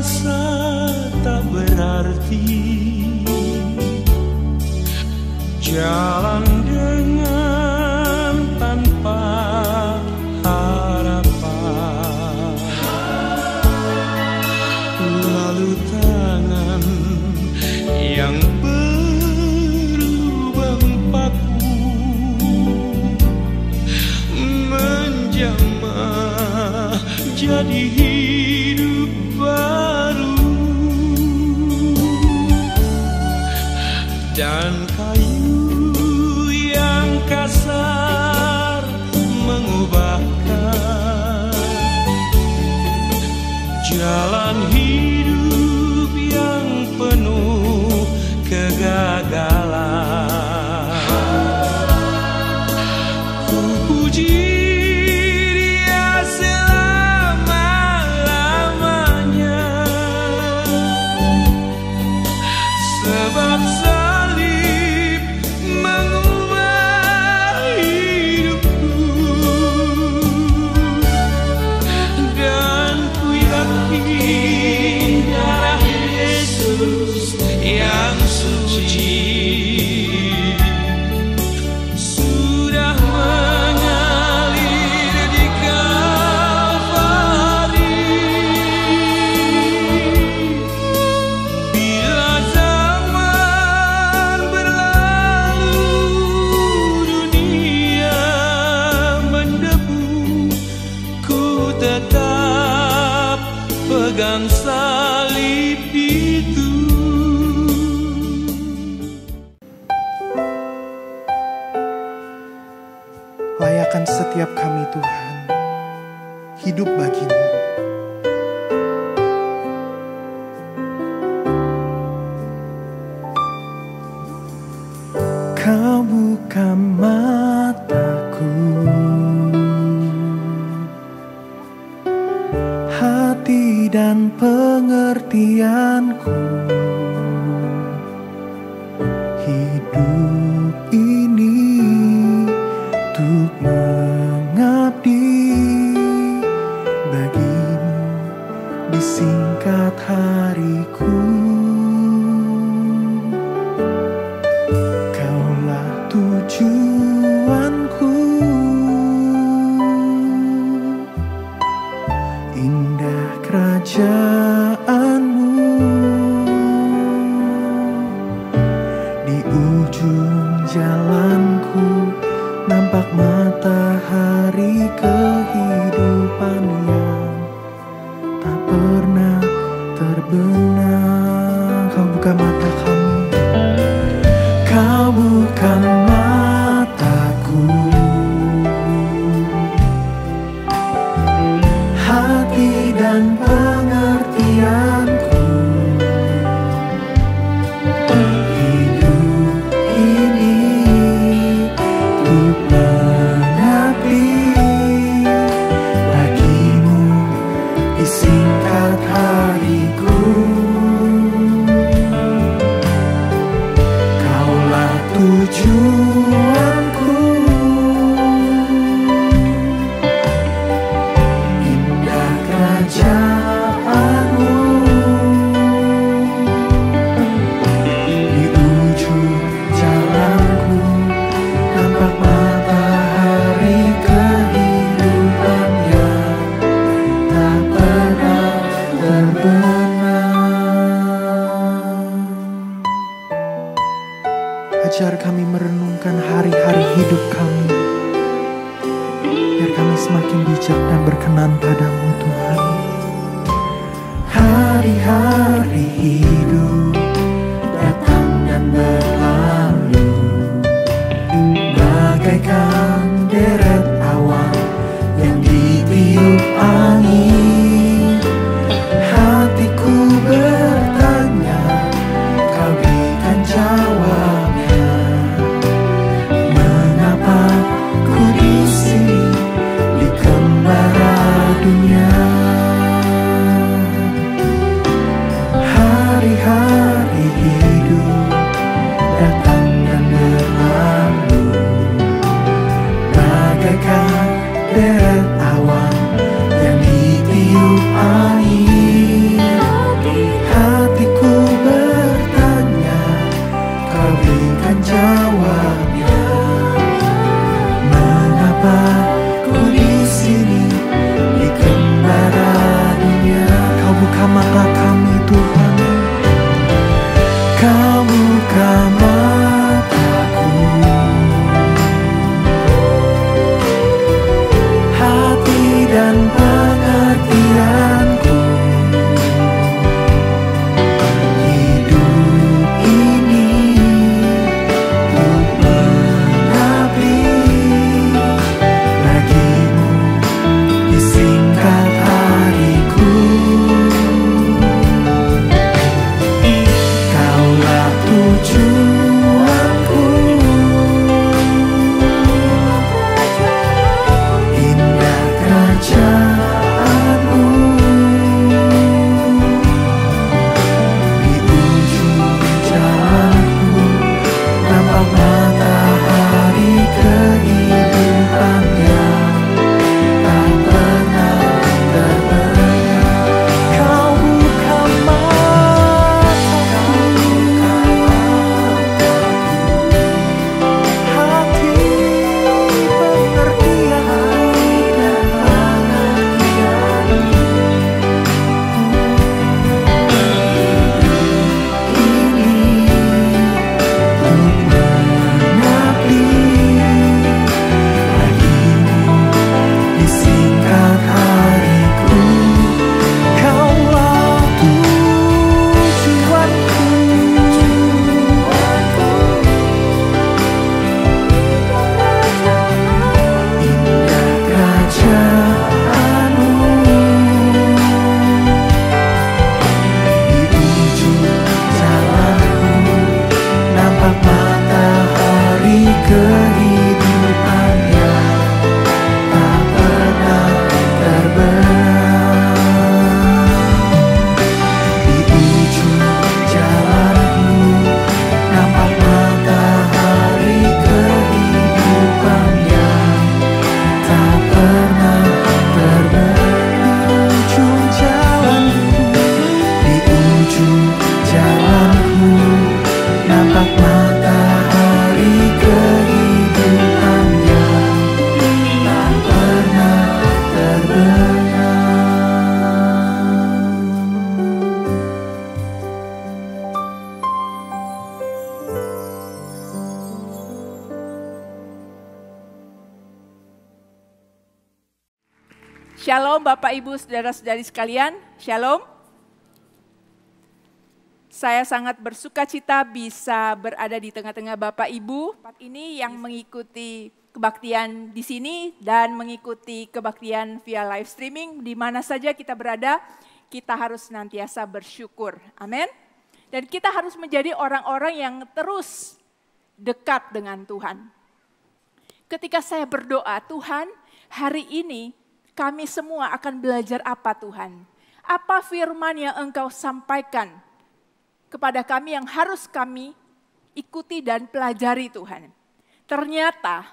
merasa tak berarti, jalan dengan tanpa harapan, lalu tangan yang berlubang paku menjamah jadi hidup baru, dan kayu yang kasar mengubahkan jalan hidup yang penuh kegagalan. Ku puji Dia selama-lamanya, sebab salib mengubah hidupku, dan ku yakin darah Yesus yang suci sudah mengalir di Kalvari. Bila zaman berlalu, dunia mendebu, ku tetap pegang salib itu. Layakan setiap kami Tuhan, hidup bagi-Mu. Kau buka mataku, hati dan pengertianku. Hidup ini untuk mengabdi bagi-Mu, disingkat hariku. Kaulah tujuanku, indah kerajaan-Mu. Di ujung jalanku nampak matahari kehidupan yang tak pernah terbenam. Kau buka mata kami, Kau buka mataku, hati dan pengertianku. Hidup ini untuk mengabdi bagi-Mu, disingkat hariku. Kaulah tujuanku, indah kerajaan-Mu. Di ujung jalanku nampak matahari kehidupan yang tak pernah terbenam. buka mata kami Tuhan, Kau buka mataku, hati dan pengertianku. Hidup ini untuk mengabdi bagimu di singkat hariku. Kaulah tujuanku, indah kerajaanmu. Di ujung jalanku nampak matahari kehidupan yang tak pernah terbenam. Kau buka mataku, hati Shalom Bapak Ibu Saudara-saudari sekalian, Shalom. Saya sangat bersuka cita bisa berada di tengah-tengah Bapak Ibu ini yang mengikuti kebaktian di sini dan mengikuti kebaktian via live streaming. Di mana saja kita berada, kita harus senantiasa bersyukur. Amin. Dan kita harus menjadi orang-orang yang terus dekat dengan Tuhan. Ketika saya berdoa, Tuhan hari ini kami semua akan belajar apa Tuhan? Apa firman yang Engkau sampaikan kepada kami yang harus kami ikuti dan pelajari Tuhan? Ternyata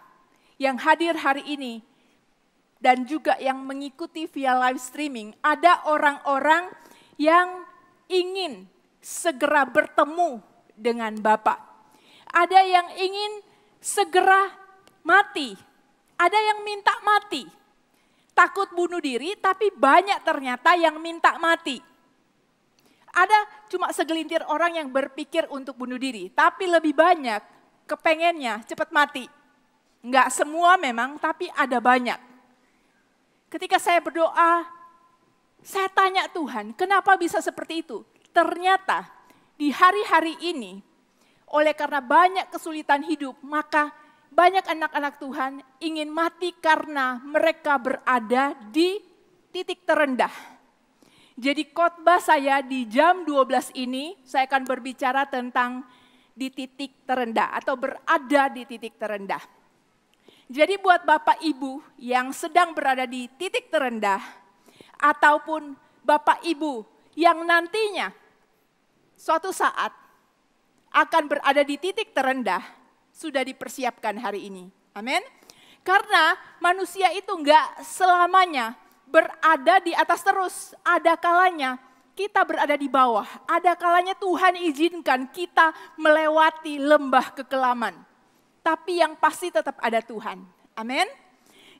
yang hadir hari ini dan juga yang mengikuti via live streaming, ada orang-orang yang ingin segera bertemu dengan Bapa. Ada yang ingin segera mati, ada yang minta mati. Takut bunuh diri, tapi banyak ternyata yang minta mati. Ada cuma segelintir orang yang berpikir untuk bunuh diri, tapi lebih banyak kepengennya cepat mati. Enggak semua memang, tapi ada banyak. Ketika saya berdoa, saya tanya Tuhan, kenapa bisa seperti itu? Ternyata di hari-hari ini, oleh karena banyak kesulitan hidup, maka banyak anak-anak Tuhan ingin mati karena mereka berada di titik terendah. Jadi khotbah saya di jam 12 ini, saya akan berbicara tentang di titik terendah atau berada di titik terendah. Jadi buat Bapak Ibu yang sedang berada di titik terendah, ataupun Bapak Ibu yang nantinya suatu saat akan berada di titik terendah, sudah dipersiapkan hari ini. Amin. Karena manusia itu enggak selamanya berada di atas terus. Ada kalanya kita berada di bawah. Ada kalanya Tuhan izinkan kita melewati lembah kekelaman. Tapi yang pasti tetap ada Tuhan. Amin.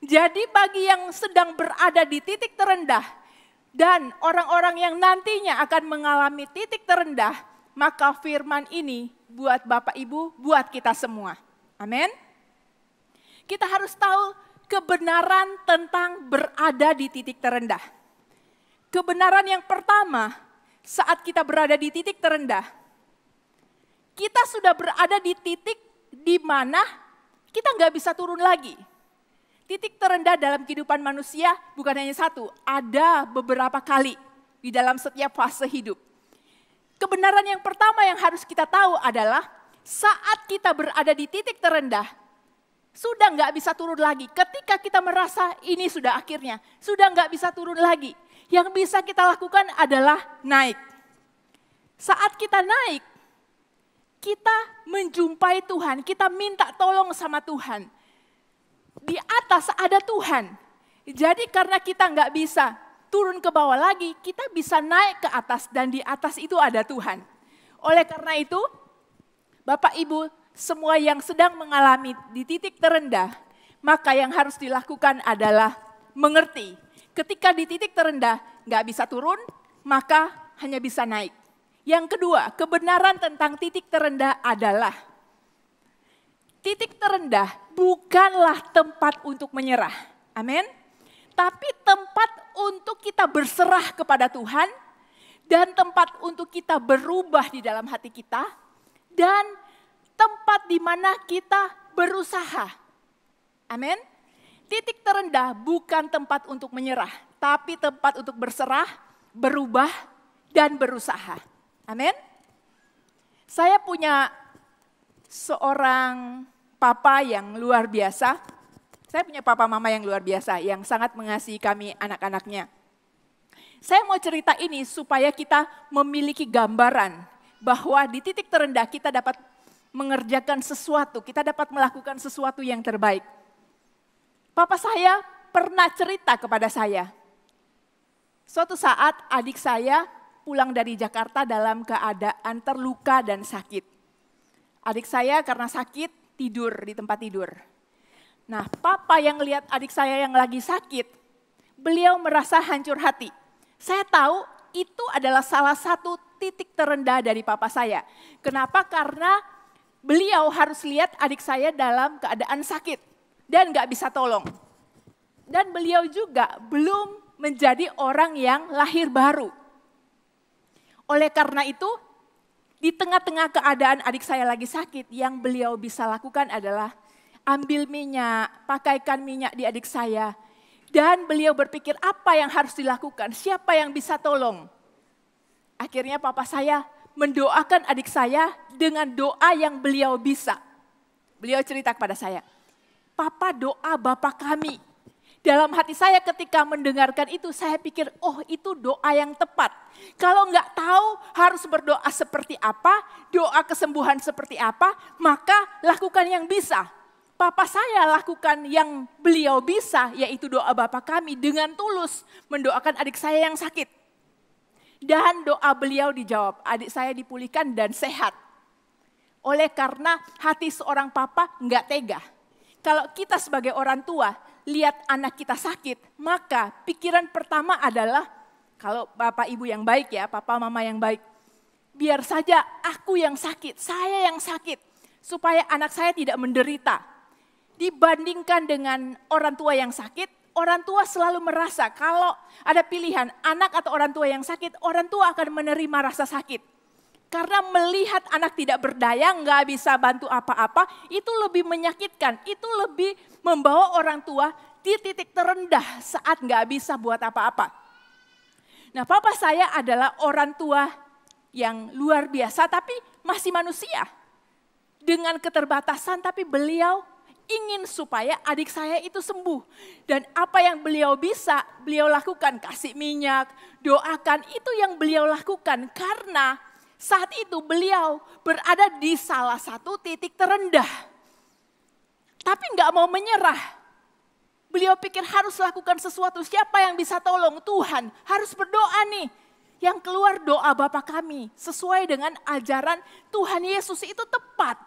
Jadi bagi yang sedang berada di titik terendah, dan orang-orang yang nantinya akan mengalami titik terendah, maka firman ini buat Bapak Ibu, buat kita semua. Amin. Kita harus tahu kebenaran tentang berada di titik terendah. Kebenaran yang pertama, saat kita berada di titik terendah, kita sudah berada di titik di mana kita nggak bisa turun lagi. Titik terendah dalam kehidupan manusia bukan hanya satu, ada beberapa kali di dalam setiap fase hidup. Kebenaran yang pertama yang harus kita tahu adalah saat kita berada di titik terendah, sudah nggak bisa turun lagi. Ketika kita merasa ini sudah akhirnya, sudah nggak bisa turun lagi. Yang bisa kita lakukan adalah naik. Saat kita naik, kita menjumpai Tuhan, kita minta tolong sama Tuhan. Di atas ada Tuhan. Jadi karena kita nggak bisa turun ke bawah lagi, kita bisa naik ke atas dan di atas itu ada Tuhan. Oleh karena itu, Bapak Ibu, semua yang sedang mengalami di titik terendah, maka yang harus dilakukan adalah mengerti. Ketika di titik terendah nggak bisa turun, maka hanya bisa naik. Yang kedua, kebenaran tentang titik terendah adalah titik terendah bukanlah tempat untuk menyerah. Amin. Tapi tempat untuk kita berserah kepada Tuhan dan tempat untuk kita berubah di dalam hati kita dan tempat di mana kita berusaha. Amin. Titik terendah bukan tempat untuk menyerah, tapi tempat untuk berserah, berubah, dan berusaha. Amin. Saya punya seorang papa yang luar biasa. Saya punya papa mama yang luar biasa, yang sangat mengasihi kami anak-anaknya. Saya mau cerita ini supaya kita memiliki gambaran bahwa di titik terendah kita dapat mengerjakan sesuatu, kita dapat melakukan sesuatu yang terbaik. Papa saya pernah cerita kepada saya. Suatu saat adik saya pulang dari Jakarta dalam keadaan terluka dan sakit. Adik saya karena sakit tidur di tempat tidur. Nah, papa yang lihat adik saya yang lagi sakit, beliau merasa hancur hati. Saya tahu itu adalah salah satu titik terendah dari papa saya. Kenapa? Karena beliau harus lihat adik saya dalam keadaan sakit dan gak bisa tolong. Dan beliau juga belum menjadi orang yang lahir baru. Oleh karena itu, di tengah-tengah keadaan adik saya lagi sakit, yang beliau bisa lakukan adalah ambil minyak, pakaikan minyak di adik saya. Dan beliau berpikir apa yang harus dilakukan, siapa yang bisa tolong. Akhirnya papa saya mendoakan adik saya dengan doa yang beliau bisa. Beliau cerita kepada saya, "Papa doa Bapak kami." Dalam hati saya ketika mendengarkan itu, saya pikir, oh itu doa yang tepat. Kalau nggak tahu harus berdoa seperti apa, doa kesembuhan seperti apa, maka lakukan yang bisa. Papa saya lakukan yang beliau bisa, yaitu doa Bapa kami dengan tulus mendoakan adik saya yang sakit. Dan doa beliau dijawab, adik saya dipulihkan dan sehat. Oleh karena hati seorang papa nggak tega. Kalau kita sebagai orang tua, lihat anak kita sakit, maka pikiran pertama adalah, kalau bapak ibu yang baik ya, papa mama yang baik, biar saja aku yang sakit, saya yang sakit, supaya anak saya tidak menderita. Dibandingkan dengan orang tua yang sakit, orang tua selalu merasa kalau ada pilihan anak atau orang tua yang sakit, orang tua akan menerima rasa sakit. Karena melihat anak tidak berdaya, nggak bisa bantu apa-apa, itu lebih menyakitkan, itu lebih membawa orang tua di titik terendah saat nggak bisa buat apa-apa. Nah, papa saya adalah orang tua yang luar biasa, tapi masih manusia. Dengan keterbatasan, tapi beliau ingin supaya adik saya itu sembuh. Dan apa yang beliau bisa, beliau lakukan, kasih minyak, doakan, itu yang beliau lakukan. Karena saat itu beliau berada di salah satu titik terendah. Tapi nggak mau menyerah. Beliau pikir harus lakukan sesuatu. Siapa yang bisa tolong? Tuhan. Harus berdoa nih. Yang keluar doa Bapa kami. Sesuai dengan ajaran Tuhan Yesus itu tepat.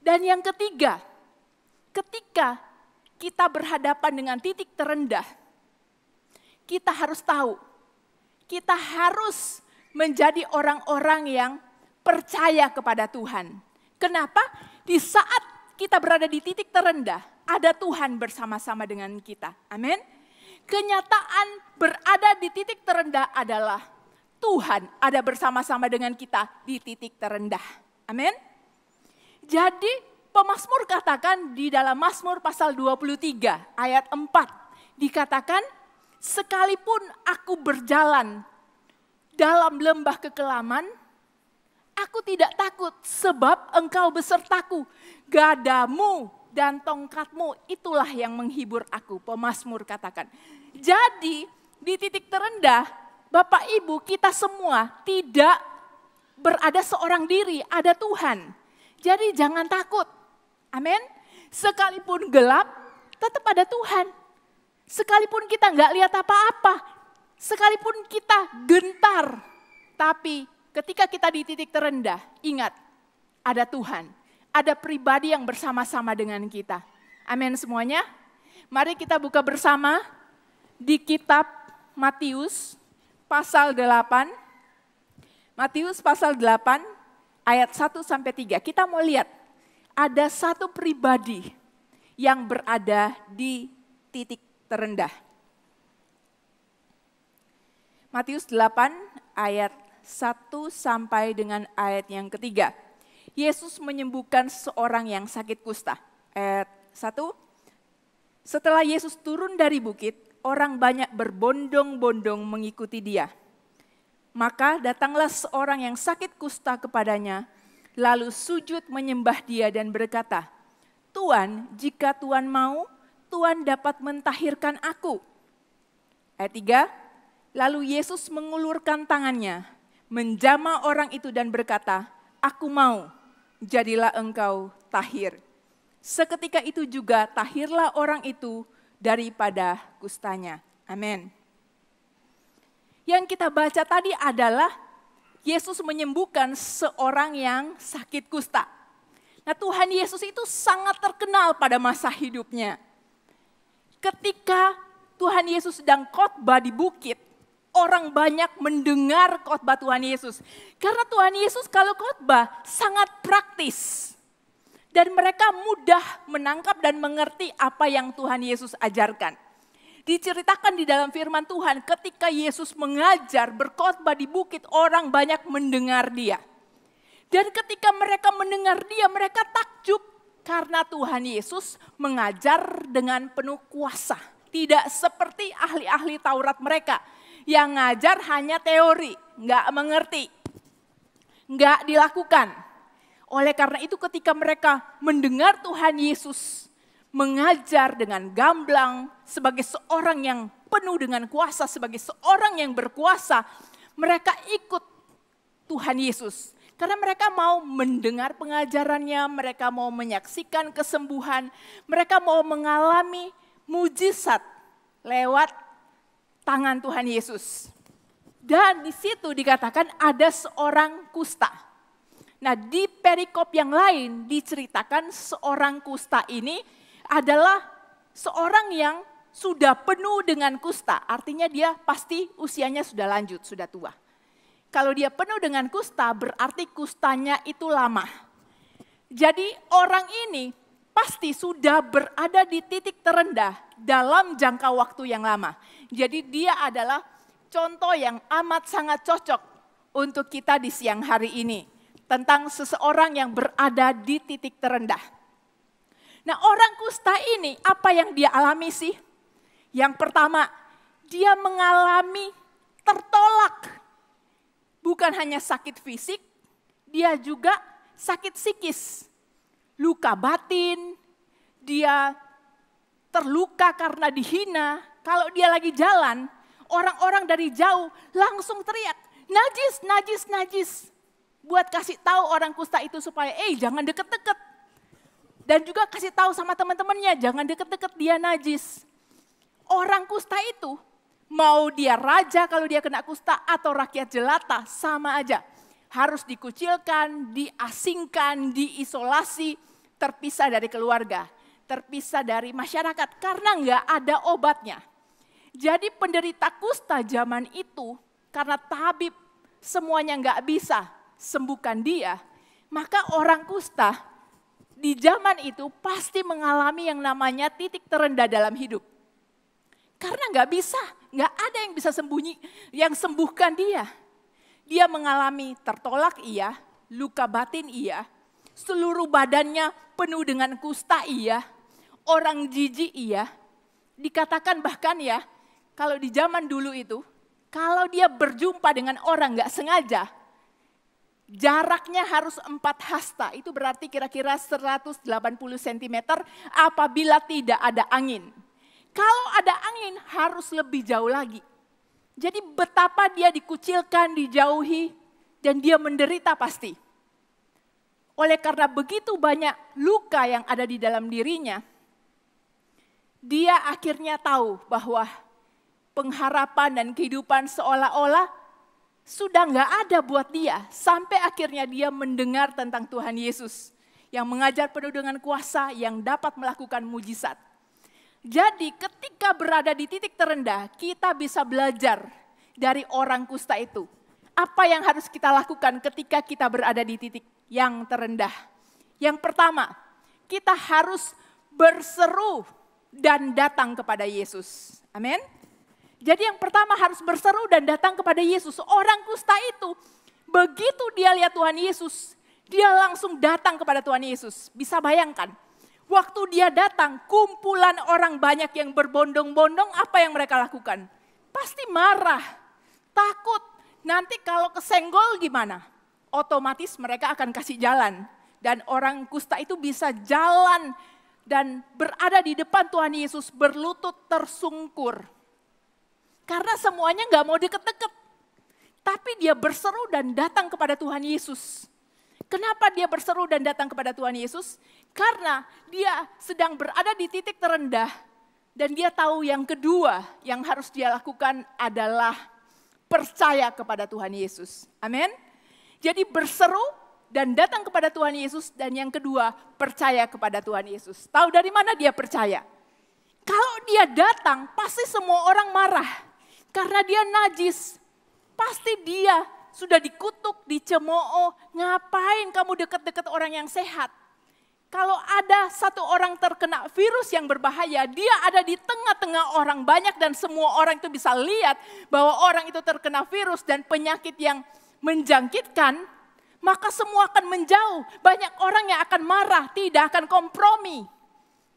Dan yang ketiga, ketika kita berhadapan dengan titik terendah, kita harus tahu. Kita harus menjadi orang-orang yang percaya kepada Tuhan. Kenapa? Di saat kita berada di titik terendah, ada Tuhan bersama-sama dengan kita. Amin. Kenyataan berada di titik terendah adalah Tuhan ada bersama-sama dengan kita di titik terendah. Amin. Jadi pemazmur katakan di dalam Mazmur pasal 23 ayat 4. Dikatakan, sekalipun aku berjalan dalam lembah kekelaman, aku tidak takut sebab engkau besertaku. Gadamu dan tongkatmu itulah yang menghibur aku. Pemazmur katakan. Jadi di titik terendah, Bapak Ibu kita semua tidak berada seorang diri, ada Tuhan. Jadi jangan takut. Amin. Sekalipun gelap, tetap ada Tuhan. Sekalipun kita nggak lihat apa-apa, sekalipun kita gentar, tapi ketika kita di titik terendah, ingat, ada Tuhan. Ada pribadi yang bersama-sama dengan kita. Amin semuanya. Mari kita buka bersama di kitab Matius pasal 8. Matius pasal 8 ayat 1-3. Kita mau lihat ada satu pribadi yang berada di titik terendah. Matius 8 ayat 1 sampai dengan ayat yang ketiga. Yesus menyembuhkan seorang yang sakit kusta. Ayat 1. Setelah Yesus turun dari bukit, orang banyak berbondong-bondong mengikuti dia. Maka datanglah seorang yang sakit kusta kepadanya, lalu sujud menyembah dia dan berkata, Tuan, jika Tuan mau, Tuan dapat mentahirkan aku. Ayat 3. Lalu Yesus mengulurkan tangannya, menjamah orang itu dan berkata, Aku mau, jadilah engkau tahir. Seketika itu juga tahirlah orang itu daripada kustanya. Amin. Yang kita baca tadi adalah Yesus menyembuhkan seorang yang sakit kusta. Nah, Tuhan Yesus itu sangat terkenal pada masa hidupnya. Ketika Tuhan Yesus sedang khotbah di bukit, orang banyak mendengar khotbah Tuhan Yesus. Karena Tuhan Yesus kalau khotbah sangat praktis. Dan mereka mudah menangkap dan mengerti apa yang Tuhan Yesus ajarkan. Diceritakan di dalam firman Tuhan ketika Yesus mengajar berkhotbah di bukit, orang banyak mendengar dia. Dan ketika mereka mendengar dia, mereka takjub karena Tuhan Yesus mengajar dengan penuh kuasa. Tidak seperti ahli-ahli Taurat mereka yang ngajar hanya teori, nggak mengerti, nggak dilakukan. Oleh karena itu ketika mereka mendengar Tuhan Yesus mengajar dengan gamblang sebagai seorang yang penuh dengan kuasa, sebagai seorang yang berkuasa, mereka ikut Tuhan Yesus. Karena mereka mau mendengar pengajarannya, mereka mau menyaksikan kesembuhan, mereka mau mengalami mujizat lewat tangan Tuhan Yesus. Dan di situ dikatakan ada seorang kusta. Nah, di perikop yang lain diceritakan seorang kusta ini adalah seorang yang sudah penuh dengan kusta. Artinya dia pasti usianya sudah lanjut, sudah tua. Kalau dia penuh dengan kusta berarti kustanya itu lama. Jadi orang ini pasti sudah berada di titik terendah dalam jangka waktu yang lama. Jadi dia adalah contoh yang amat sangat cocok untuk kita di siang hari ini. Tentang seseorang yang berada di titik terendah. Nah, orang kusta ini apa yang dia alami sih? Yang pertama, dia mengalami tertolak. Bukan hanya sakit fisik, dia juga sakit psikis. Luka batin, dia terluka karena dihina. Kalau dia lagi jalan, orang-orang dari jauh langsung teriak, najis, najis, najis. Buat kasih tahu orang kusta itu supaya, jangan deket-deket. Dan juga kasih tahu sama teman-temannya, jangan deket-deket, dia najis. Orang kusta itu, mau dia raja kalau dia kena kusta atau rakyat jelata, sama aja. Harus dikucilkan, diasingkan, diisolasi, terpisah dari keluarga, terpisah dari masyarakat karena nggak ada obatnya. Jadi penderita kusta zaman itu, karena tabib semuanya nggak bisa sembuhkan dia, maka orang kusta di zaman itu pasti mengalami yang namanya titik terendah dalam hidup. Karena nggak ada yang bisa yang sembuhkan dia. Dia mengalami tertolak iya, luka batin iya, seluruh badannya penuh dengan kusta iya, orang jijik iya. Dikatakan bahkan ya, kalau di zaman dulu itu, kalau dia berjumpa dengan orang nggak sengaja, jaraknya harus 4 hasta, itu berarti kira-kira 180 cm apabila tidak ada angin. Kalau ada angin harus lebih jauh lagi. Jadi betapa dia dikucilkan, dijauhi, dan dia menderita pasti. Oleh karena begitu banyak luka yang ada di dalam dirinya, dia akhirnya tahu bahwa pengharapan dan kehidupan seolah-olah sudah nggak ada buat dia. Sampai akhirnya dia mendengar tentang Tuhan Yesus yang mengajar penuh dengan kuasa, yang dapat melakukan mujizat. Jadi ketika berada di titik terendah, kita bisa belajar dari orang kusta itu. Apa yang harus kita lakukan ketika kita berada di titik yang terendah? Yang pertama, kita harus berseru dan datang kepada Yesus. Amin. Jadi yang pertama harus berseru dan datang kepada Yesus. Orang kusta itu, begitu dia lihat Tuhan Yesus, dia langsung datang kepada Tuhan Yesus. Bisa bayangkan? Waktu dia datang, kumpulan orang banyak yang berbondong-bondong, apa yang mereka lakukan? Pasti marah, takut. Nanti kalau kesenggol gimana? Otomatis mereka akan kasih jalan. Dan orang kusta itu bisa jalan dan berada di depan Tuhan Yesus berlutut tersungkur. Karena semuanya gak mau deket-deket. Tapi dia berseru dan datang kepada Tuhan Yesus. Kenapa dia berseru dan datang kepada Tuhan Yesus? Karena dia sedang berada di titik terendah dan dia tahu yang kedua yang harus dia lakukan adalah percaya kepada Tuhan Yesus. Amin. Jadi berseru dan datang kepada Tuhan Yesus, dan yang kedua percaya kepada Tuhan Yesus. Tahu dari mana dia percaya? Kalau dia datang pasti semua orang marah karena dia najis. Pasti dia sudah dikutuk, dicemooh, ngapain kamu dekat-dekat orang yang sehat? Kalau ada satu orang terkena virus yang berbahaya, dia ada di tengah-tengah orang banyak dan semua orang itu bisa lihat bahwa orang itu terkena virus dan penyakit yang menjangkitkan, maka semua akan menjauh. Banyak orang yang akan marah, tidak akan kompromi.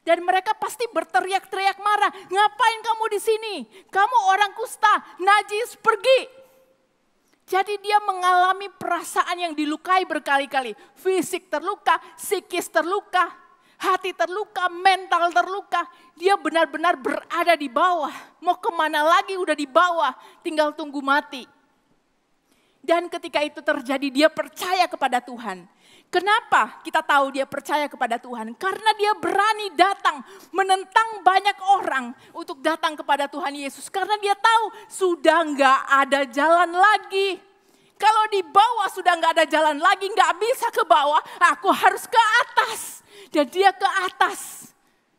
Dan mereka pasti berteriak-teriak marah, ngapain kamu di sini? Kamu orang kusta, najis, pergi. Jadi dia mengalami perasaan yang dilukai berkali-kali. Fisik terluka, psikis terluka, hati terluka, mental terluka. Dia benar-benar berada di bawah. Mau kemana lagi udah di bawah, tinggal tunggu mati. Dan ketika itu terjadi dia percaya kepada Tuhan. Kenapa kita tahu dia percaya kepada Tuhan? Karena dia berani datang menentang banyak orang untuk datang kepada Tuhan Yesus. Karena dia tahu sudah nggak ada jalan lagi. Kalau di bawah sudah nggak ada jalan lagi, nggak bisa ke bawah, aku harus ke atas. Dan dia ke atas.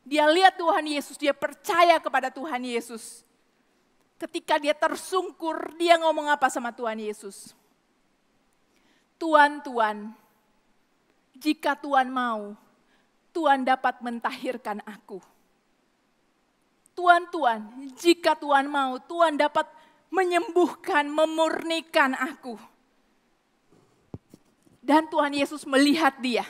Dia lihat Tuhan Yesus, dia percaya kepada Tuhan Yesus. Ketika dia tersungkur, dia ngomong apa sama Tuhan Yesus? Tuhan, jika Tuhan mau, Tuhan dapat mentahirkan aku. Tuhan, jika Tuhan mau, Tuhan dapat menyembuhkan, memurnikan aku. Dan Tuhan Yesus melihat dia.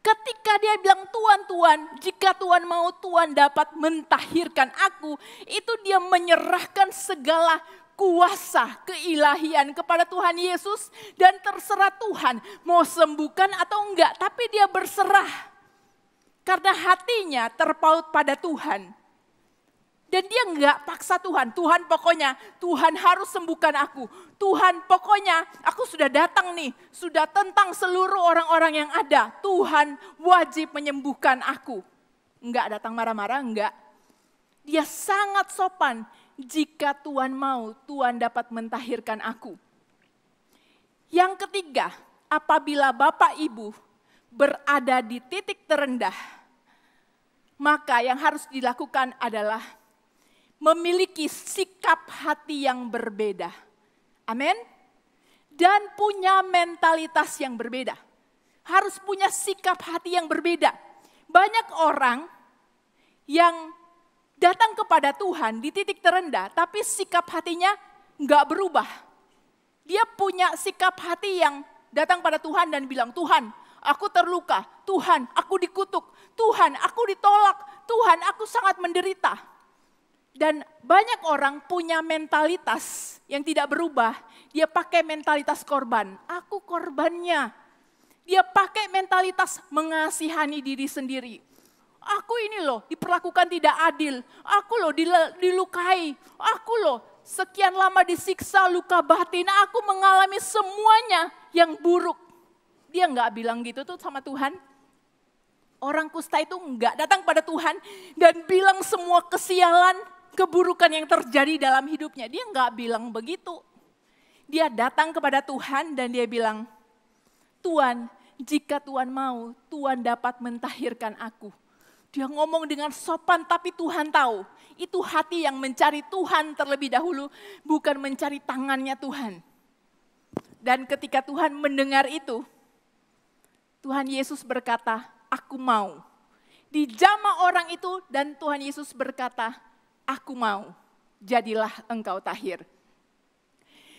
Ketika dia bilang, Tuhan, jika Tuhan mau, Tuhan dapat mentahirkan aku. Itu dia menyerahkan segala kuasa keilahian kepada Tuhan Yesus, dan terserah Tuhan mau sembuhkan atau enggak, tapi dia berserah karena hatinya terpaut pada Tuhan. Dan dia enggak paksa Tuhan, pokoknya Tuhan harus sembuhkan aku. Tuhan pokoknya aku sudah datang nih, sudah tentang seluruh orang-orang yang ada. Tuhan wajib menyembuhkan aku. Enggak datang marah-marah, enggak. Dia sangat sopan. Jika Tuhan mau, Tuhan dapat mentahirkan aku. Yang ketiga, apabila Bapak Ibu berada di titik terendah, maka yang harus dilakukan adalah memiliki sikap hati yang berbeda. Amin. Dan punya mentalitas yang berbeda. Harus punya sikap hati yang berbeda. Banyak orang yang datang kepada Tuhan di titik terendah, tapi sikap hatinya nggak berubah. Dia punya sikap hati yang datang pada Tuhan dan bilang, Tuhan, aku terluka. Tuhan, aku dikutuk. Tuhan, aku ditolak. Tuhan, aku sangat menderita. Dan banyak orang punya mentalitas yang tidak berubah. Dia pakai mentalitas korban. Aku korbannya. Dia pakai mentalitas mengasihani diri sendiri. Aku ini loh diperlakukan tidak adil. Aku loh dilukai. Aku loh sekian lama disiksa luka batin. Aku mengalami semuanya yang buruk. Dia nggak bilang gitu tuh sama Tuhan. Orang kusta itu nggak datang pada Tuhan dan bilang semua kesialan, keburukan yang terjadi dalam hidupnya. Dia nggak bilang begitu. Dia datang kepada Tuhan dan dia bilang, Tuhan, jika Tuhan mau, Tuhan dapat mentahirkan aku. Dia ngomong dengan sopan tapi Tuhan tahu. Itu hati yang mencari Tuhan terlebih dahulu, bukan mencari tangannya Tuhan. Dan ketika Tuhan mendengar itu, Tuhan Yesus berkata, aku mau. Dijamah orang itu dan Tuhan Yesus berkata, aku mau, jadilah engkau tahir.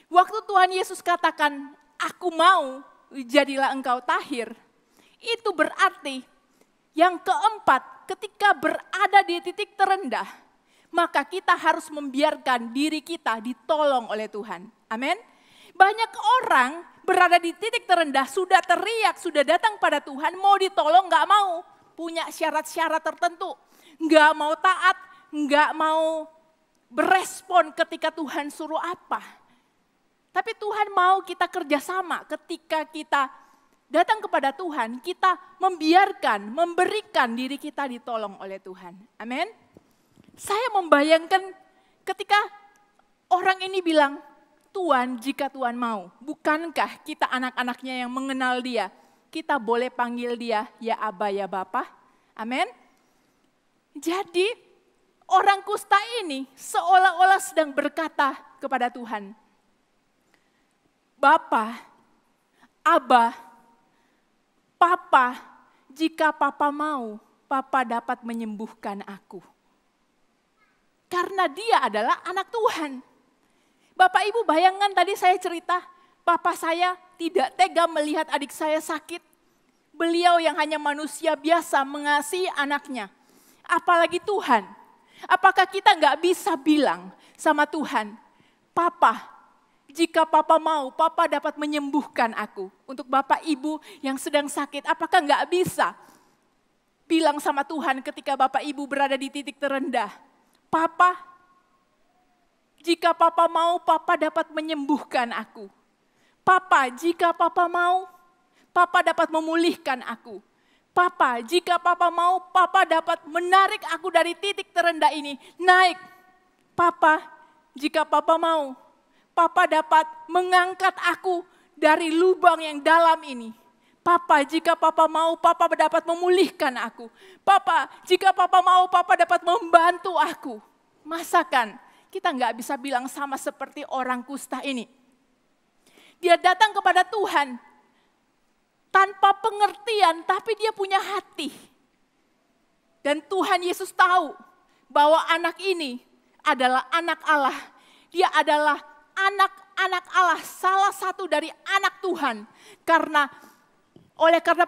Waktu Tuhan Yesus katakan, aku mau, jadilah engkau tahir. Itu berarti yang keempat, ketika berada di titik terendah, maka kita harus membiarkan diri kita ditolong oleh Tuhan. Amin. Banyak orang berada di titik terendah, sudah teriak, sudah datang pada Tuhan, mau ditolong gak mau. Punya syarat-syarat tertentu, gak mau taat, gak mau berespon ketika Tuhan suruh apa. Tapi Tuhan mau kita kerjasama ketika kita datang kepada Tuhan, kita membiarkan, memberikan diri kita ditolong oleh Tuhan. Amin. Saya membayangkan ketika orang ini bilang, Tuhan jika Tuhan mau, bukankah kita anak-anaknya yang mengenal dia, kita boleh panggil dia ya Aba ya Bapa. Amin. Jadi orang kusta ini seolah-olah sedang berkata kepada Tuhan, Bapa, Aba, Papa, jika Papa mau, Papa dapat menyembuhkan aku. Karena dia adalah anak Tuhan. Bapak Ibu bayangkan tadi saya cerita, Papa saya tidak tega melihat adik saya sakit. Beliau yang hanya manusia biasa mengasihi anaknya. Apalagi Tuhan. Apakah kita nggak bisa bilang sama Tuhan, Papa, jika Papa mau, Papa dapat menyembuhkan aku. Untuk Bapak Ibu yang sedang sakit, apakah nggak bisa bilang sama Tuhan ketika Bapak Ibu berada di titik terendah, Papa, jika Papa mau, Papa dapat menyembuhkan aku. Papa, jika Papa mau, Papa dapat memulihkan aku. Papa, jika Papa mau, Papa dapat menarik aku dari titik terendah ini, naik. Papa, jika Papa mau, Papa dapat mengangkat aku dari lubang yang dalam ini. Papa, jika Papa mau, Papa dapat memulihkan aku. Papa, jika Papa mau, Papa dapat membantu aku. Masakan kita nggak bisa bilang sama seperti orang kusta ini. Dia datang kepada Tuhan tanpa pengertian, tapi dia punya hati. Dan Tuhan Yesus tahu bahwa anak ini adalah anak Allah. Dia adalah anak-anak Allah, salah satu dari anak Tuhan. Karena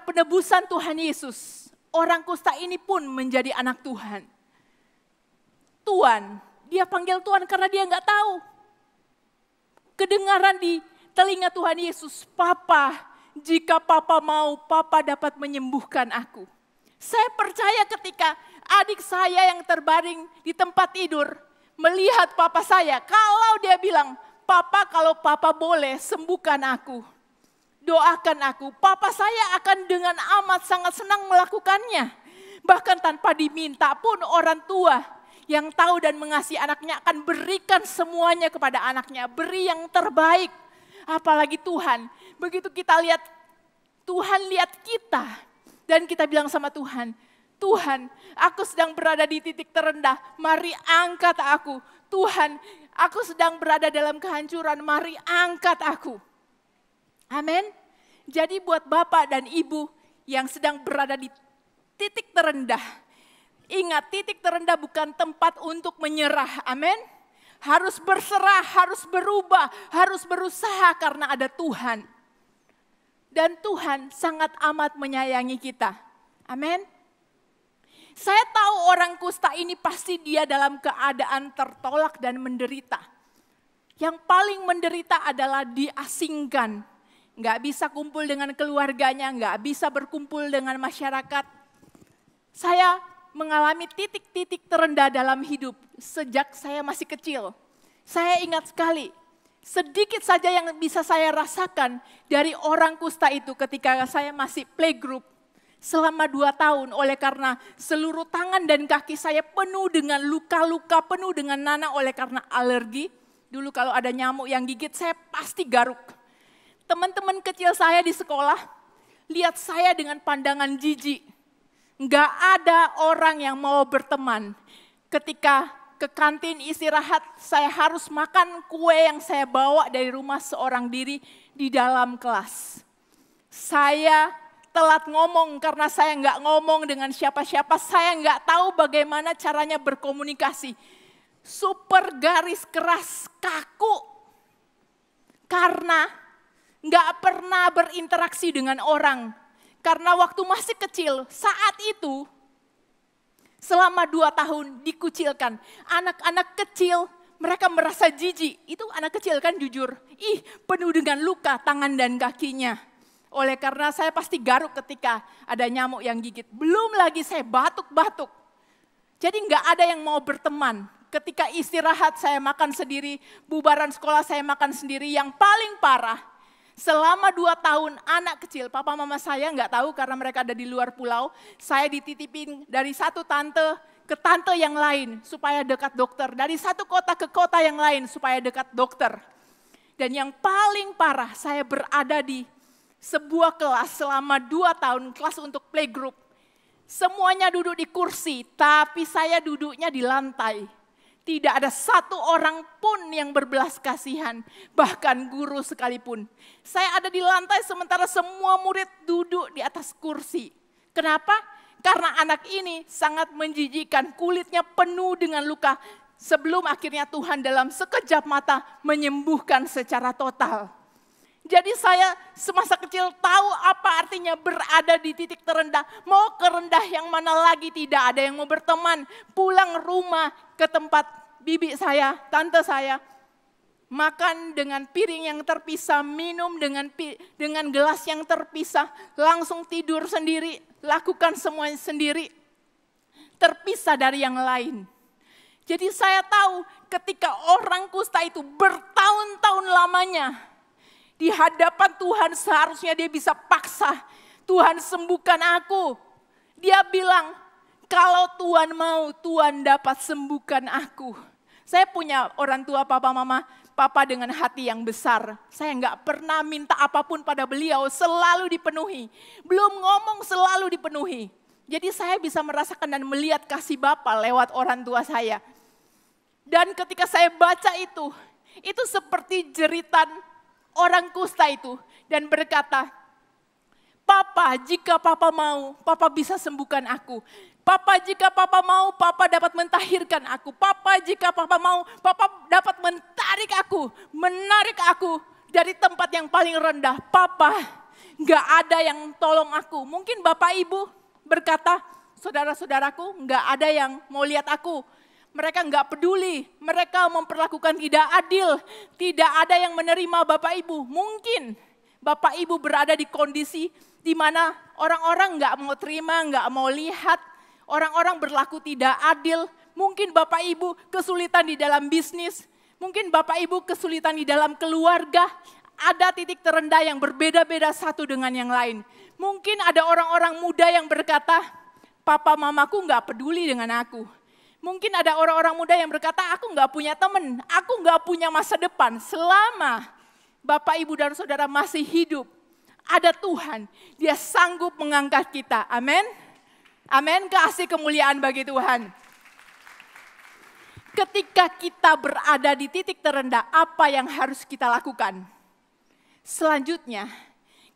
penebusan Tuhan Yesus, orang kusta ini pun menjadi anak Tuhan. Tuhan, dia panggil Tuhan karena dia nggak tahu. Kedengaran di telinga Tuhan Yesus, Papa, jika Papa mau, Papa dapat menyembuhkan aku. Saya percaya ketika adik saya yang terbaring di tempat tidur, melihat Papa saya, kalau dia bilang, Papa kalau Papa boleh sembuhkan aku, doakan aku, Papa saya akan dengan amat sangat senang melakukannya. Bahkan tanpa diminta pun orang tua yang tahu dan mengasihi anaknya akan berikan semuanya kepada anaknya. Beri yang terbaik. Apalagi Tuhan. Begitu kita lihat, Tuhan lihat kita. Dan kita bilang sama Tuhan, Tuhan, aku sedang berada di titik terendah, mari angkat aku. Tuhan, aku sedang berada dalam kehancuran, mari angkat aku. Amin. Jadi buat Bapak dan Ibu yang sedang berada di titik terendah, ingat, titik terendah bukan tempat untuk menyerah. Amin. Harus berserah, harus berubah, harus berusaha karena ada Tuhan. Dan Tuhan sangat amat menyayangi kita. Amin. Saya tahu orang kusta ini pasti dia dalam keadaan tertolak dan menderita. Yang paling menderita adalah diasingkan. Nggak bisa kumpul dengan keluarganya, nggak bisa berkumpul dengan masyarakat. Saya mengalami titik-titik terendah dalam hidup sejak saya masih kecil. Saya ingat sekali, sedikit saja yang bisa saya rasakan dari orang kusta itu ketika saya masih playgroup. Selama 2 tahun oleh karena seluruh tangan dan kaki saya penuh dengan luka-luka, penuh dengan nanah oleh karena alergi. Dulu kalau ada nyamuk yang gigit saya pasti garuk. Teman-teman kecil saya di sekolah lihat saya dengan pandangan jijik. Enggak ada orang yang mau berteman. Ketika ke kantin istirahat saya harus makan kue yang saya bawa dari rumah seorang diri di dalam kelas. Saya telat ngomong karena saya nggak ngomong dengan siapa-siapa, saya nggak tahu bagaimana caranya berkomunikasi. Super garis keras, kaku. Karena nggak pernah berinteraksi dengan orang. Karena waktu masih kecil, saat itu selama 2 tahun dikucilkan. Anak-anak kecil mereka merasa jijik, itu anak kecil kan jujur. Penuh dengan luka tangan dan kakinya. Oleh karena saya pasti garuk ketika ada nyamuk yang gigit. Belum lagi saya batuk-batuk. Jadi nggak ada yang mau berteman. Ketika istirahat saya makan sendiri, bubaran sekolah saya makan sendiri. Yang paling parah, selama 2 tahun anak kecil, papa mama saya nggak tahu karena mereka ada di luar pulau. Saya dititipin dari satu tante ke tante yang lain supaya dekat dokter. Dari satu kota ke kota yang lain supaya dekat dokter. Dan yang paling parah, saya berada di sebuah kelas selama 2 tahun, kelas untuk playgroup. Semuanya duduk di kursi, tapi saya duduknya di lantai. Tidak ada satu orang pun yang berbelas kasihan, bahkan guru sekalipun. Saya ada di lantai sementara semua murid duduk di atas kursi. Kenapa? Karena anak ini sangat menjijikan, kulitnya penuh dengan luka. Sebelum akhirnya Tuhan dalam sekejap mata menyembuhkan secara total. Jadi saya semasa kecil tahu apa artinya berada di titik terendah. Mau kerendah yang mana lagi, tidak ada yang mau berteman. Pulang rumah ke tempat bibi saya, tante saya. Makan dengan piring yang terpisah, minum dengan gelas yang terpisah. Langsung tidur sendiri, lakukan semuanya sendiri. Terpisah dari yang lain. Jadi saya tahu ketika orang kusta itu bertahun-tahun lamanya di hadapan Tuhan seharusnya dia bisa paksa, Tuhan sembuhkan aku. Dia bilang, kalau Tuhan mau, Tuhan dapat sembuhkan aku. Saya punya orang tua papa mama, papa dengan hati yang besar. Saya nggak pernah minta apapun pada beliau, selalu dipenuhi. Belum ngomong selalu dipenuhi. Jadi saya bisa merasakan dan melihat kasih Bapa lewat orang tua saya. Dan ketika saya baca itu seperti jeritan orang kusta itu dan berkata, Papa, jika Papa mau, Papa bisa sembuhkan aku. Papa, jika Papa mau, Papa dapat mentahirkan aku. Papa, jika Papa mau, Papa dapat menarik aku dari tempat yang paling rendah. Papa, gak ada yang tolong aku. Mungkin Bapak Ibu berkata, saudara-saudaraku, gak ada yang mau lihat aku. Mereka nggak peduli, mereka memperlakukan tidak adil, tidak ada yang menerima Bapak Ibu. Mungkin Bapak Ibu berada di kondisi di mana orang-orang nggak mau terima, nggak mau lihat, orang-orang berlaku tidak adil. Mungkin Bapak Ibu kesulitan di dalam bisnis, mungkin Bapak Ibu kesulitan di dalam keluarga. Ada titik terendah yang berbeda-beda satu dengan yang lain. Mungkin ada orang-orang muda yang berkata, Papa mamaku nggak peduli dengan aku. Mungkin ada orang-orang muda yang berkata, aku nggak punya teman, aku nggak punya masa depan. Selama Bapak, Ibu, dan Saudara masih hidup, ada Tuhan, Dia sanggup mengangkat kita. Amin. Amin, kasih kemuliaan bagi Tuhan. Ketika kita berada di titik terendah, apa yang harus kita lakukan? Selanjutnya,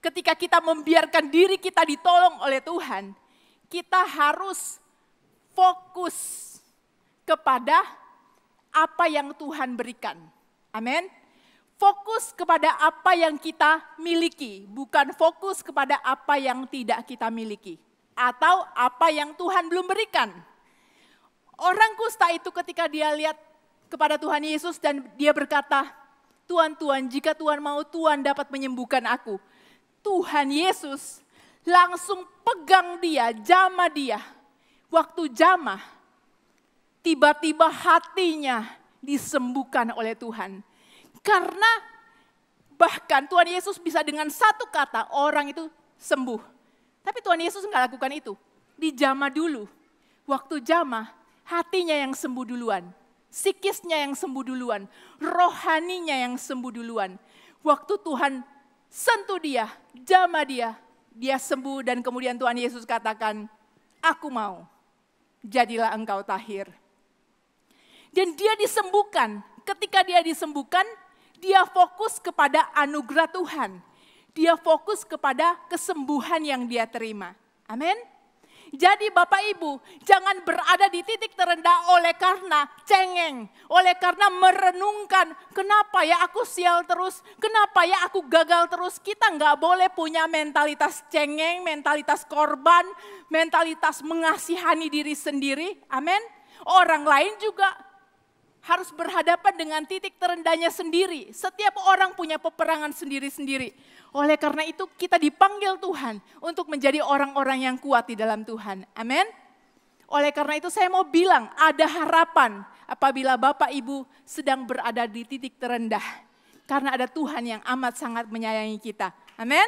ketika kita membiarkan diri kita ditolong oleh Tuhan, kita harus fokus kepada apa yang Tuhan berikan. Amin. Fokus kepada apa yang kita miliki, bukan fokus kepada apa yang tidak kita miliki. Atau apa yang Tuhan belum berikan. Orang kusta itu ketika dia lihat kepada Tuhan Yesus dan dia berkata, Tuhan, Tuhan, jika Tuhan mau, Tuhan dapat menyembuhkan aku. Tuhan Yesus langsung pegang dia, jamah dia. Waktu jamah, tiba-tiba hatinya disembuhkan oleh Tuhan. Karena bahkan Tuhan Yesus bisa dengan satu kata orang itu sembuh. Tapi Tuhan Yesus enggak lakukan itu. Dijamah dulu. Waktu jamah, hatinya yang sembuh duluan. Psikisnya yang sembuh duluan. Rohaninya yang sembuh duluan. Waktu Tuhan sentuh dia, jamah dia, dia sembuh dan kemudian Tuhan Yesus katakan, aku mau, jadilah engkau tahir. Dan dia disembuhkan. Ketika dia disembuhkan, dia fokus kepada anugerah Tuhan. Dia fokus kepada kesembuhan yang dia terima. Amin. Jadi Bapak Ibu, jangan berada di titik terendah oleh karena cengeng. Oleh karena merenungkan, kenapa ya aku sial terus, kenapa ya aku gagal terus. Kita nggak boleh punya mentalitas cengeng, mentalitas korban, mentalitas mengasihani diri sendiri. Amin. Orang lain juga harus berhadapan dengan titik terendahnya sendiri. Setiap orang punya peperangan sendiri-sendiri. Oleh karena itu kita dipanggil Tuhan untuk menjadi orang-orang yang kuat di dalam Tuhan. Amin. Oleh karena itu saya mau bilang ada harapan apabila Bapak Ibu sedang berada di titik terendah. Karena ada Tuhan yang amat sangat menyayangi kita. Amin.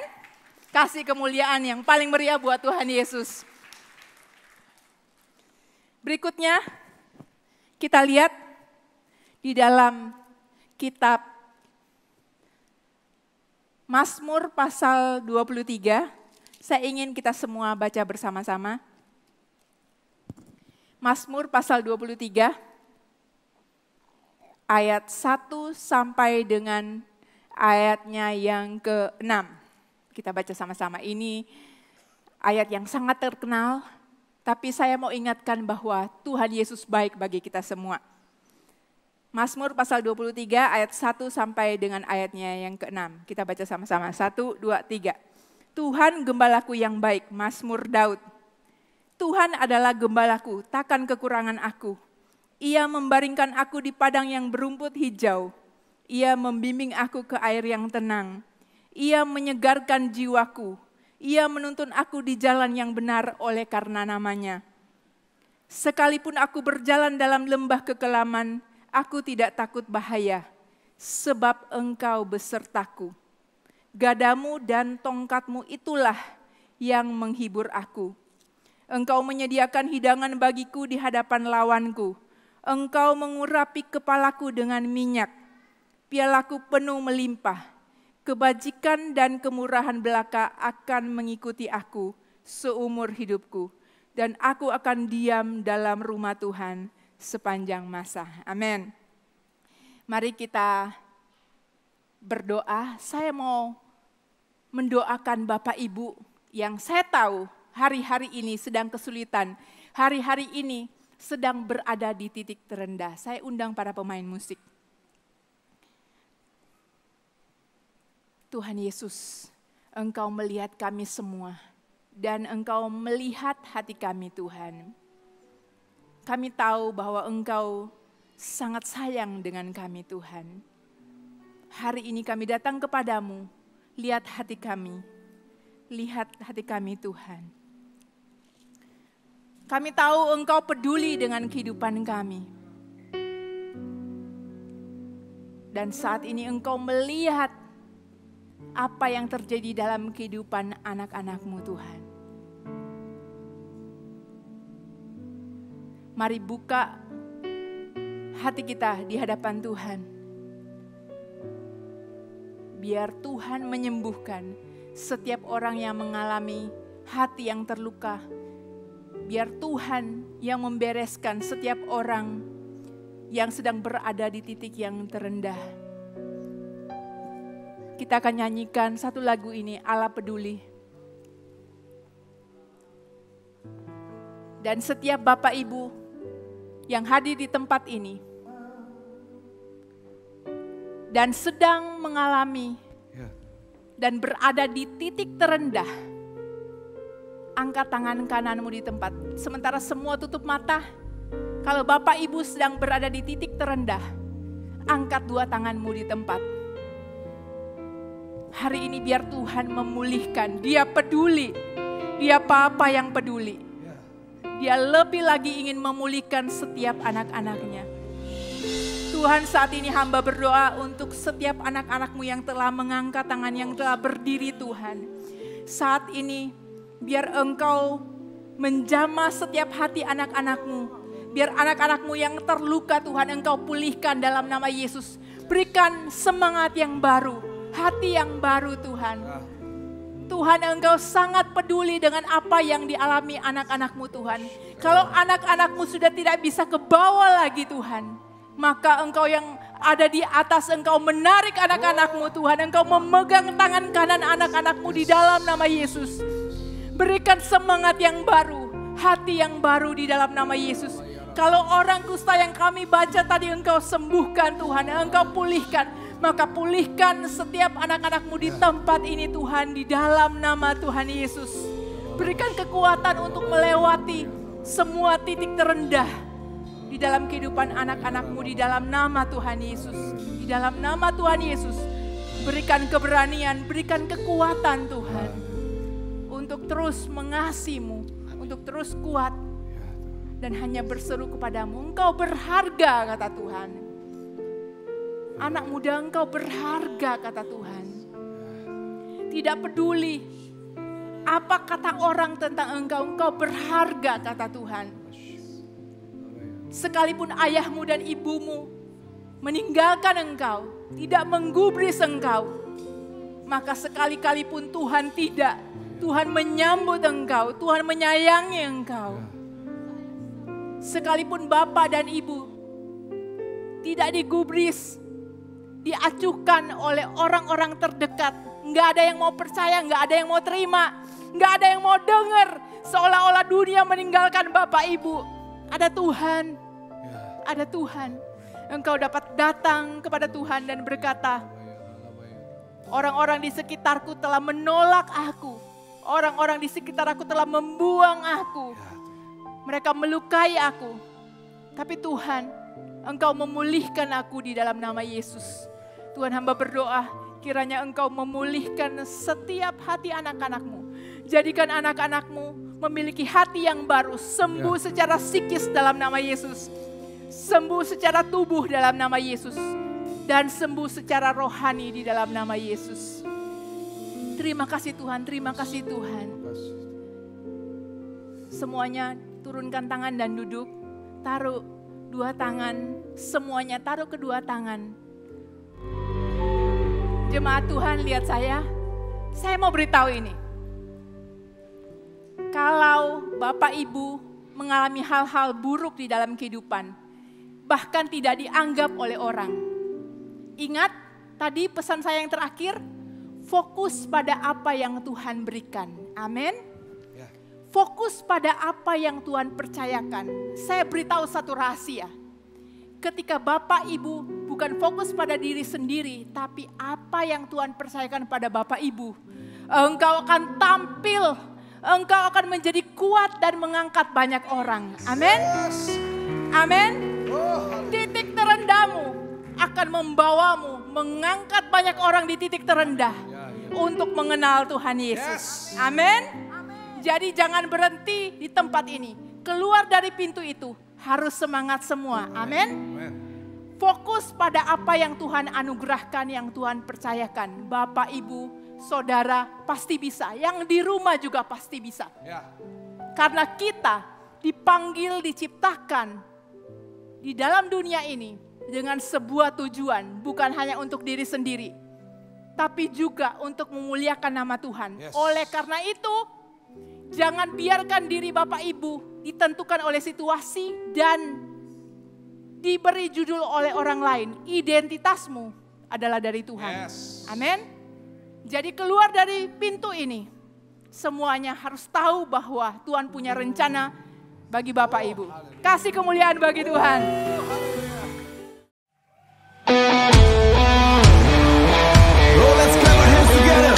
Kasih kemuliaan yang paling meriah buat Tuhan Yesus. Berikutnya kita lihat di dalam kitab Mazmur pasal 23, saya ingin kita semua baca bersama-sama. Mazmur pasal 23, ayat 1 sampai dengan ayatnya yang ke-6. Kita baca sama-sama, ini ayat yang sangat terkenal, tapi saya mau ingatkan bahwa Tuhan Yesus baik bagi kita semua. Mazmur pasal 23 ayat 1 sampai dengan ayatnya yang ke-6. Kita baca sama-sama. 1, 2, 3. Tuhan gembalaku yang baik, Mazmur Daud. Tuhan adalah gembalaku, takkan kekurangan aku. Ia membaringkan aku di padang yang berumput hijau. Ia membimbing aku ke air yang tenang. Ia menyegarkan jiwaku. Ia menuntun aku di jalan yang benar oleh karena namanya. Sekalipun aku berjalan dalam lembah kekelaman, aku tidak takut bahaya, sebab Engkau besertaku. Gadamu dan tongkatmu itulah yang menghibur aku. Engkau menyediakan hidangan bagiku di hadapan lawanku. Engkau mengurapi kepalaku dengan minyak. Pialaku penuh melimpah. Kebajikan dan kemurahan belaka akan mengikuti aku seumur hidupku. Dan aku akan diam dalam rumah Tuhan sepanjang masa. Amin. Mari kita berdoa. Saya mau mendoakan Bapak Ibu yang saya tahu hari-hari ini sedang kesulitan. Hari-hari ini sedang berada di titik terendah. Saya undang para pemain musik. Tuhan Yesus, Engkau melihat kami semua. Dan Engkau melihat hati kami Tuhan. Kami tahu bahwa Engkau sangat sayang dengan kami Tuhan. Hari ini kami datang kepadamu, lihat hati kami. Lihat hati kami Tuhan. Kami tahu Engkau peduli dengan kehidupan kami. Dan saat ini Engkau melihat apa yang terjadi dalam kehidupan anak-anak-Mu Tuhan. Mari buka hati kita di hadapan Tuhan. Biar Tuhan menyembuhkan setiap orang yang mengalami hati yang terluka, biar Tuhan yang membereskan setiap orang yang sedang berada di titik yang terendah. Kita akan nyanyikan satu lagu ini, Allah Peduli. Dan setiap Bapak Ibu yang hadir di tempat ini dan sedang mengalami dan berada di titik terendah, angkat tangan kananmu di tempat. Sementara semua tutup mata, kalau Bapak Ibu sedang berada di titik terendah, angkat dua tanganmu di tempat. Hari ini biar Tuhan memulihkan, Dia peduli, Dia Bapa yang peduli. Dia lebih lagi ingin memulihkan setiap anak-anaknya. Tuhan, saat ini hamba berdoa untuk setiap anak-anak-Mu yang telah mengangkat tangan, yang telah berdiri Tuhan. Saat ini biar Engkau menjamah setiap hati anak-anak-Mu. Biar anak-anak-Mu yang terluka Tuhan Engkau pulihkan dalam nama Yesus. Berikan semangat yang baru, hati yang baru Tuhan. Tuhan Engkau sangat peduli dengan apa yang dialami anak-anak-Mu Tuhan. Kalau anak-anak-Mu sudah tidak bisa ke bawah lagi Tuhan, maka Engkau yang ada di atas, Engkau menarik anak-anak-Mu Tuhan. Engkau memegang tangan kanan anak-anak-Mu di dalam nama Yesus. Berikan semangat yang baru, hati yang baru di dalam nama Yesus. Kalau orang kusta yang kami baca tadi Engkau sembuhkan Tuhan, Engkau pulihkan. Maka pulihkan setiap anak-anak-Mu di tempat ini Tuhan, di dalam nama Tuhan Yesus. Berikan kekuatan untuk melewati semua titik terendah di dalam kehidupan anak-anak-Mu di dalam nama Tuhan Yesus. Di dalam nama Tuhan Yesus, berikan keberanian, berikan kekuatan Tuhan. Untuk terus mengasihi-Mu, untuk terus kuat. Dan hanya berseru kepadamu, Engkau berharga kata Tuhan. Anak muda Engkau berharga kata Tuhan. Tidak peduli apa kata orang tentang Engkau, Engkau berharga kata Tuhan. Sekalipun ayahmu dan ibumu meninggalkan Engkau, tidak menggubris Engkau, maka sekali-kali pun Tuhan tidak. Tuhan menyambut Engkau, Tuhan menyayangi Engkau. Sekalipun Bapa dan Ibu tidak digubris, diacuhkan oleh orang-orang terdekat, nggak ada yang mau percaya, nggak ada yang mau terima, nggak ada yang mau dengar, seolah-olah dunia meninggalkan Bapak Ibu. Ada Tuhan, ada Tuhan. Engkau dapat datang kepada Tuhan dan berkata, orang-orang di sekitarku telah menolak aku, orang-orang di sekitar aku telah membuang aku, mereka melukai aku, tapi Tuhan, Engkau memulihkan aku di dalam nama Yesus. Tuhan, hamba berdoa, kiranya Engkau memulihkan setiap hati anak-anak-Mu. Jadikan anak-anak-Mu memiliki hati yang baru, sembuh secara psikis dalam nama Yesus. Sembuh secara tubuh dalam nama Yesus. Dan sembuh secara rohani di dalam nama Yesus. Terima kasih Tuhan, terima kasih Tuhan. Semuanya turunkan tangan dan duduk. Taruh dua tangan, semuanya taruh kedua tangan. Jemaat Tuhan, lihat saya mau beritahu ini. Kalau Bapak Ibu mengalami hal-hal buruk di dalam kehidupan, bahkan tidak dianggap oleh orang. Ingat tadi pesan saya yang terakhir, fokus pada apa yang Tuhan berikan. Amin. Fokus pada apa yang Tuhan percayakan. Saya beritahu satu rahasia. Ketika Bapak Ibu bukan fokus pada diri sendiri, tapi apa yang Tuhan percayakan pada Bapak Ibu, engkau akan tampil, engkau akan menjadi kuat dan mengangkat banyak orang. Amin. Amin. Titik terendahmu akan membawamu mengangkat banyak orang di titik terendah untuk mengenal Tuhan Yesus. Amin. Jadi jangan berhenti di tempat ini. Keluar dari pintu itu harus semangat semua. Amin. Fokus pada apa yang Tuhan anugerahkan, yang Tuhan percayakan. Bapak, Ibu, Saudara pasti bisa. Yang di rumah juga pasti bisa. Karena kita dipanggil, diciptakan di dalam dunia ini dengan sebuah tujuan. Bukan hanya untuk diri sendiri, tapi juga untuk memuliakan nama Tuhan. Oleh karena itu, jangan biarkan diri Bapak Ibu ditentukan oleh situasi dan diberi judul oleh orang lain. Identitasmu adalah dari Tuhan. Amin. Jadi keluar dari pintu ini, semuanya harus tahu bahwa Tuhan punya rencana bagi Bapak Ibu. Kasih kemuliaan bagi Tuhan. Oh, let's clap our hands together.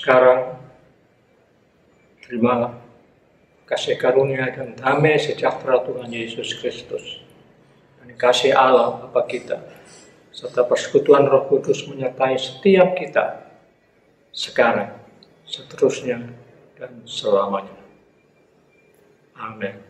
sekarang. Terimalah kasih karunia dan damai sejahtera Tuhan Yesus Kristus, dan kasih Allah Bapa kita, serta persekutuan Roh Kudus menyertai setiap kita sekarang, seterusnya, dan selamanya. Amin.